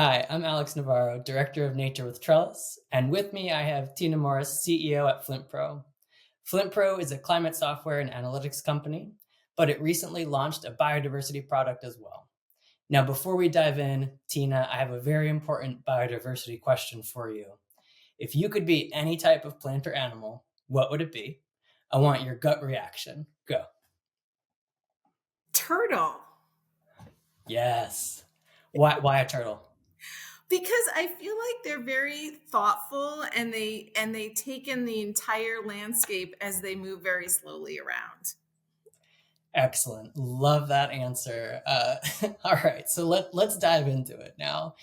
Hi, I'm Alex Navarro, Director of Nature with Trellis, and with me I have Tina Morris, CEO at FLINTpro. FLINTpro is a climate software and analytics company, but it recently launched a biodiversity product as well. Now, before we dive in, Tina, I have a very important biodiversity question for you. If you could be any type of plant or animal, what would it be? I want your gut reaction. Go. Turtle, Yes. Why a turtle? because I feel like they're very thoughtful and they take in the entire landscape as they move very slowly around. Excellent. Love that answer. All right, so let's dive into it now.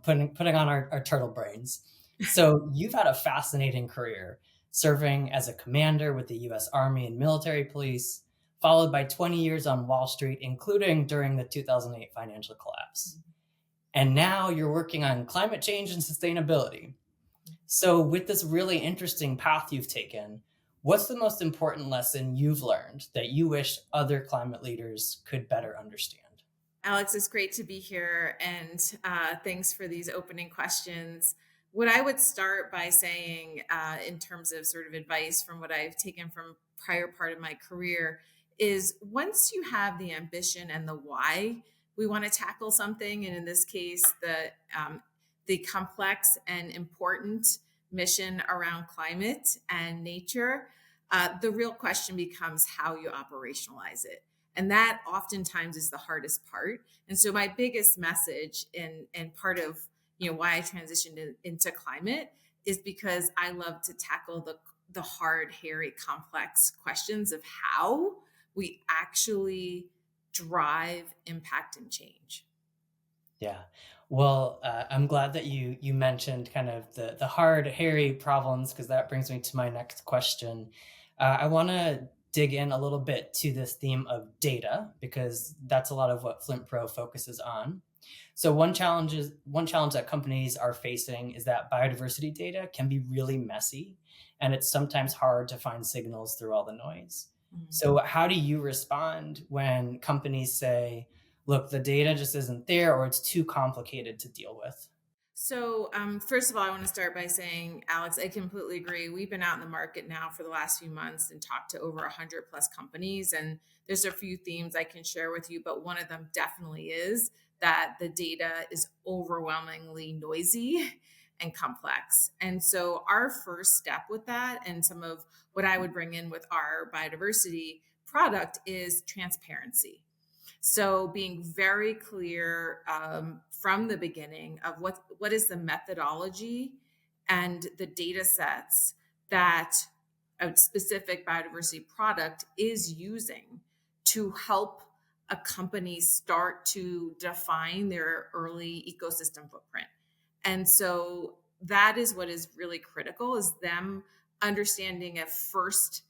Putting on our turtle brains. So you've had a fascinating career, serving as a commander with the U.S. Army and military police, followed by 20 years on Wall Street, including during the 2008 financial collapse. And now you're working on climate change and sustainability. So, with this really interesting path you've taken, what's the most important lesson you've learned that you wish other climate leaders could better understand? Alex, it's great to be here, and thanks for these opening questions. What I would start by saying, in terms of sort of advice from what I've taken from prior part of my career, is once you have the ambition and the why we want to tackle something, and in this case, the complex and important mission around climate and nature, the real question becomes how you operationalize it. And that oftentimes is the hardest part. And so my biggest message and part of why I transitioned into climate is because I love to tackle the hard, hairy, complex questions of how we actually drive impact and change. Yeah. Well, I'm glad that you mentioned kind of the hard, hairy problems because that brings me to my next question. I want to dig in a little bit to this theme of data because that's a lot of what FLINTpro focuses on. So one challenge that companies are facing is that biodiversity data can be really messy, and it's sometimes hard to find signals through all the noise. Mhm. So how do you respond when companies say, look, the data just isn't there or it's too complicated to deal with? So, first of all, I want to start by saying, Alex, I completely agree. We've been out in the market now for the last few months and talked to over 100 plus companies. And there's a few themes I can share with you, but one of them definitely is that the data is overwhelmingly noisy and complex. And so, our first step with that, and some of what I would bring in with our biodiversity product, is transparency. So being very clear from the beginning of what is the methodology and the data sets that a specific biodiversity product is using to help a company start to define their early ecosystem footprint. And so that is what is really critical, is them understanding a first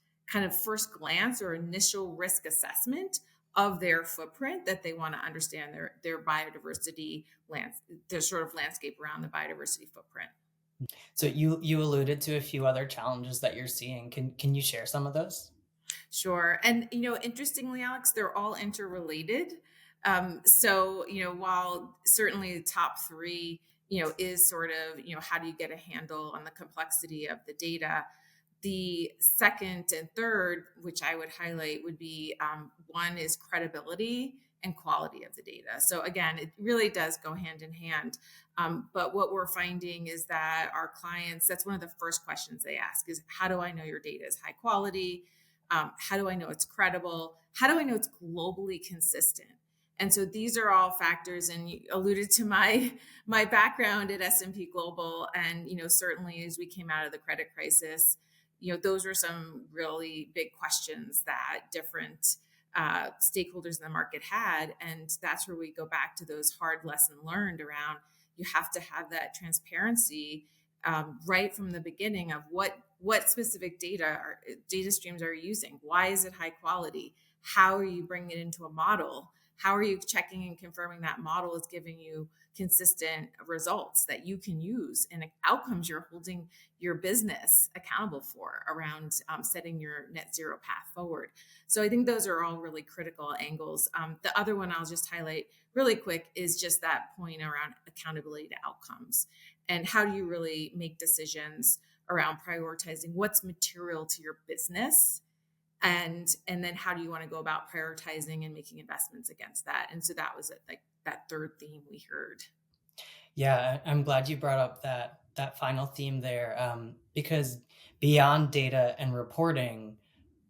glance or initial risk assessment of their footprint, that they want to understand their biodiversity their sort of landscape around the biodiversity footprint. So you alluded to a few other challenges that you're seeing. Can you share some of those? Sure. And, interestingly, Alex, they're all interrelated. So, while certainly the top three, is sort of, how do you get a handle on the complexity of the data? The second and third, which I would highlight, would be one is credibility and quality of the data. So again, it really does go hand in hand. But what we're finding is that our clients, that's one of the first questions they ask is, how do I know your data is high quality? How do I know it's credible? How do I know it's globally consistent? And so these are all factors, and you alluded to my background at S&P Global, and certainly as we came out of the credit crisis, those were some really big questions that different stakeholders in the market had. And that's where we go back to those hard lesson learned around, you have to have that transparency right from the beginning of what specific data streams are you using? Why is it high quality? How are you bringing it into a model? how are you checking and confirming that model is giving you consistent results that you can use and outcomes you're holding your business accountable for around setting your net zero path forward. So I think those are all really critical angles. The other one I'll just highlight really quick is just that point around accountability to outcomes, and how do you really make decisions around prioritizing what's material to your business, and then how do you want to go about prioritizing and making investments against that. And so that was like that third theme we heard. Yeah, I'm glad you brought up that final theme there, because beyond data and reporting,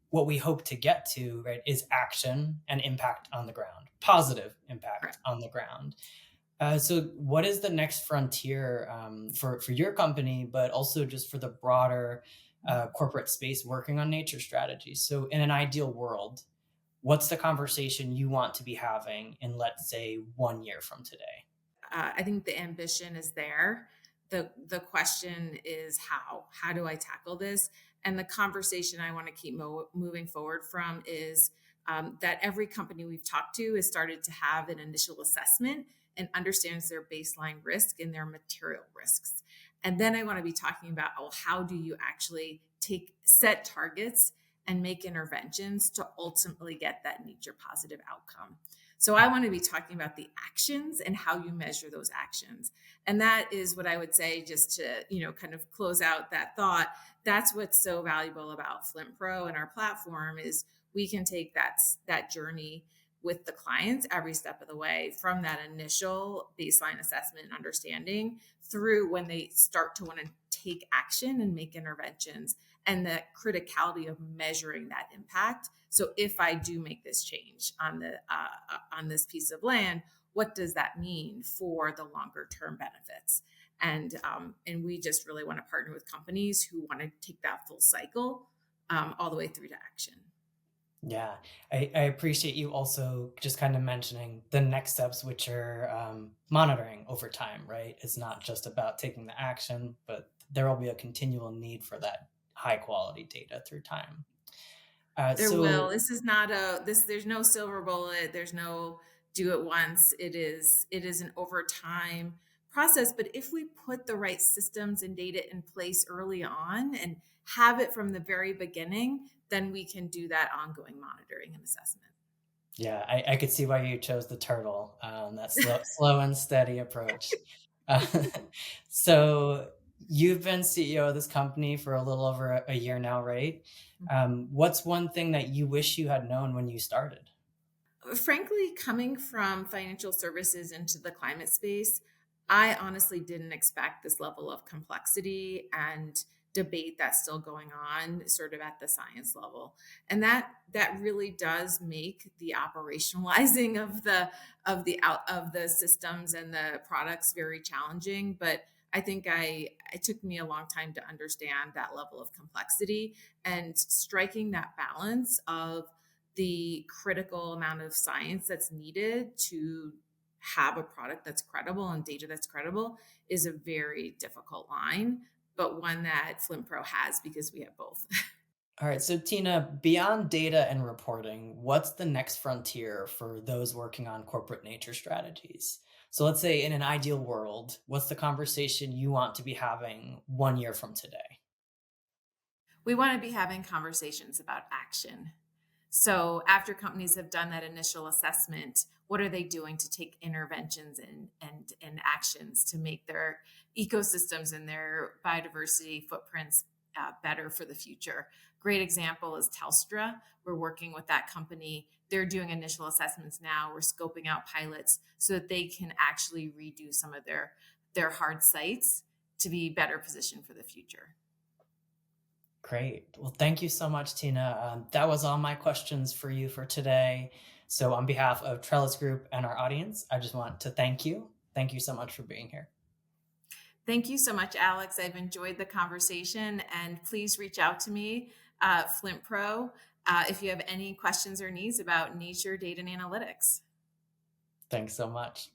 what we hope to get to, right, is action and impact on the ground, positive impact Correct. on the ground. So, what is the next frontier for your company, but also just for the broader corporate space working on nature strategies? So, in an ideal world, what's the conversation you want to be having in, let's say, 1 year from today? I think the ambition is there. The question is how. How do I tackle this? And the conversation I want to keep moving forward from is that every company we've talked to has started to have an initial assessment and understands their baseline risk and their material risks. And then I want to be talking about, oh, how do you actually set targets and make interventions to ultimately get that nature positive outcome. So I want to be talking about the actions and how you measure those actions. And that is what I would say, just to, kind of close out that thought. That's what's so valuable about FLINTpro and our platform is we can take that journey with the clients every step of the way, from that initial baseline assessment and understanding through when they start to want to take action and make interventions, and the criticality of measuring that impact. So if I do make this change on this piece of land, what does that mean for the longer term benefits? And we just really want to partner with companies who want to take that full cycle all the way through to action. Yeah, I appreciate you also just kind of mentioning the next steps, which are monitoring over time, right? It's not just about taking the action, but there will be a continual need for that high quality data through time. There will. So, This is not there's no silver bullet. There's no do it once. It is an over time process. But if we put the right systems and data in place early on and have it from the very beginning, then we can do that ongoing monitoring and assessment. yeah, I could see why you chose the turtle, that slow and steady approach. Uh, so you've been CEO of this company for a little over a year now, right? What's one thing that you wish you had known when you started? Frankly, coming from financial services into the climate space, I honestly didn't expect this level of complexity and debate that's still going on sort of at the science level. And that really does make the operationalizing of the systems and the products very challenging. But I think it took me a long time to understand that level of complexity and striking that balance of the critical amount of science that's needed to have a product that's credible and data that's credible is a very difficult line, but one that FLINTpro has because we have both. All right, so Tina, beyond data and reporting, what's the next frontier for those working on corporate nature strategies? So let's say in an ideal world, what's the conversation you want to be having 1 year from today? We want to be having conversations about action. So after companies have done that initial assessment, what are they doing to take interventions and actions to make their ecosystems and their biodiversity footprints better for the future? Great example is Telstra. We're working with that company. They're doing initial assessments now. We're scoping out pilots so that they can actually redo some of their hard sites to be better positioned for the future. Great. Well, thank you so much, Tina. That was all my questions for you for today. So, on behalf of Trellis Group and our audience, I just want to thank you. Thank you so much for being here. Thank you so much, Alex. I've enjoyed the conversation, and please reach out to me, FLINTpro, if you have any questions or needs about nature, data, and analytics. Thanks so much.